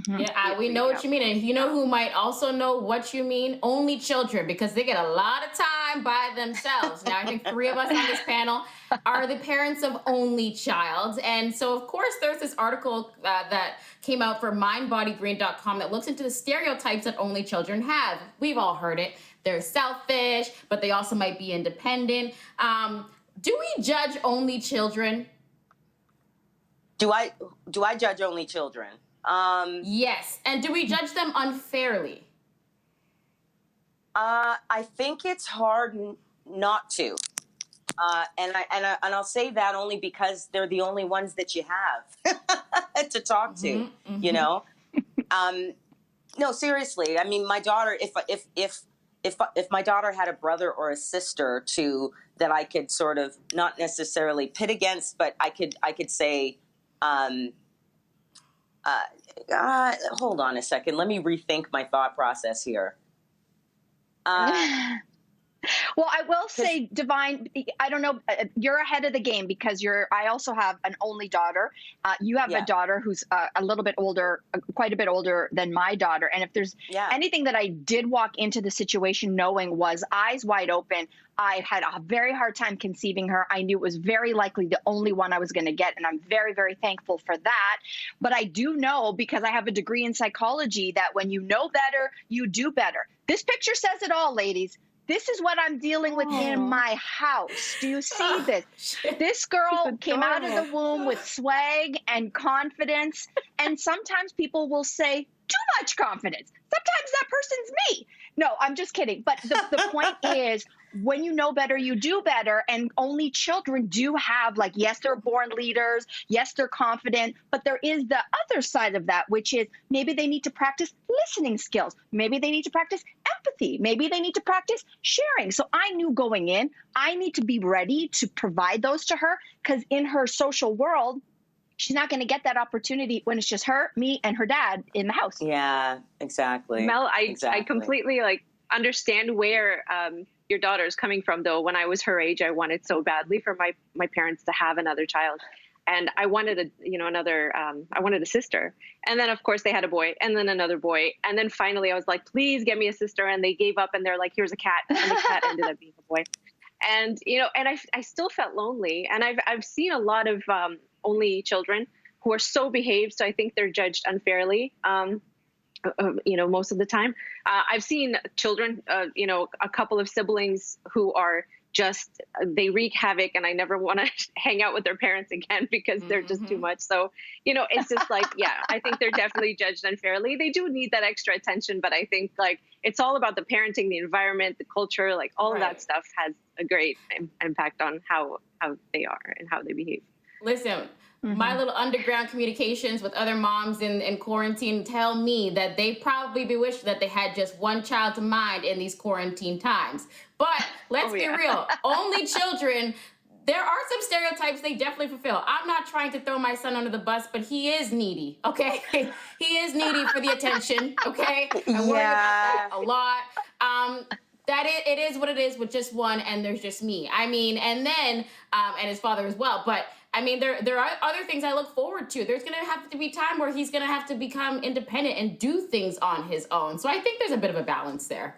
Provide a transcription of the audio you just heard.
Yeah, we know what you mean. And you know who might also know what you mean? Only children, because they get a lot of time by themselves. Now, I think three of us on this panel are the parents of only child. And so, of course, there's this article that came out for mindbodygreen.com that looks into the stereotypes that only children have. We've all heard it. They're selfish, but they also might be independent. Do we judge only children? Do I judge only children? Yes. And do we judge them unfairly? I think it's hard not to. And I'll say that only because they're the only ones that you have to talk to, you know? No, seriously. I mean, my daughter, if my daughter had a brother or a sister that I could sort of not necessarily pit against, but I could say, hold on a second. Let me rethink my thought process here. Well, I will say, Divine, I don't know, you're ahead of the game because I also have an only daughter. You have a daughter who's a little bit older, quite a bit older than my daughter. And if there's anything that I did walk into the situation knowing was eyes wide open, I had a very hard time conceiving her. I knew it was very likely the only one I was going to get. And I'm very, very thankful for that. But I do know, because I have a degree in psychology, that when you know better, you do better. This picture says it all, ladies. This is what I'm dealing with in my house. Do you see this? This girl came out of the womb with swag and confidence. And sometimes people will say too much confidence. Sometimes that person's me. No, I'm just kidding. But the point is, when you know better, you do better. And only children do have, like, yes, they're born leaders. Yes, they're confident. But there is the other side of that, which is maybe they need to practice listening skills. Maybe they need to practice empathy. Maybe they need to practice sharing. So I knew going in, I need to be ready to provide those to her, because in her social world, she's not going to get that opportunity when it's just her, me, and her dad in the house. Yeah, exactly. Mel, I completely understand where your daughter is coming from, though. When I was her age, I wanted so badly for my parents to have another child. And I wanted I wanted a sister. And then, of course, they had a boy, and then another boy. And then finally I was like, please get me a sister. And they gave up, and they're like, here's a cat. And the cat ended up being a boy. And, and I still felt lonely. And I've seen a lot of only children who are so behaved. So I think they're judged unfairly, most of the time. I've seen children, a couple of siblings who are they wreak havoc, and I never want to hang out with their parents again because they're just too much. So, it's just like, I think they're definitely judged unfairly. They do need that extra attention, but I think it's all about the parenting, the environment, the culture, all of that stuff has a great impact on how they are and how they behave. Listen, my little underground communications with other moms in quarantine tell me that they probably wish that they had just one child to mind in these quarantine times. But let's be real, only children, there are some stereotypes they definitely fulfill. I'm not trying to throw my son under the bus, but he is needy, okay? He is needy for the attention, okay? I worry about that a lot. That it is what it is with just one, and there's just me. I mean, and then, and his father as well. But I mean, there are other things I look forward to. There's going to have to be time where he's going to have to become independent and do things on his own. So I think there's a bit of a balance there.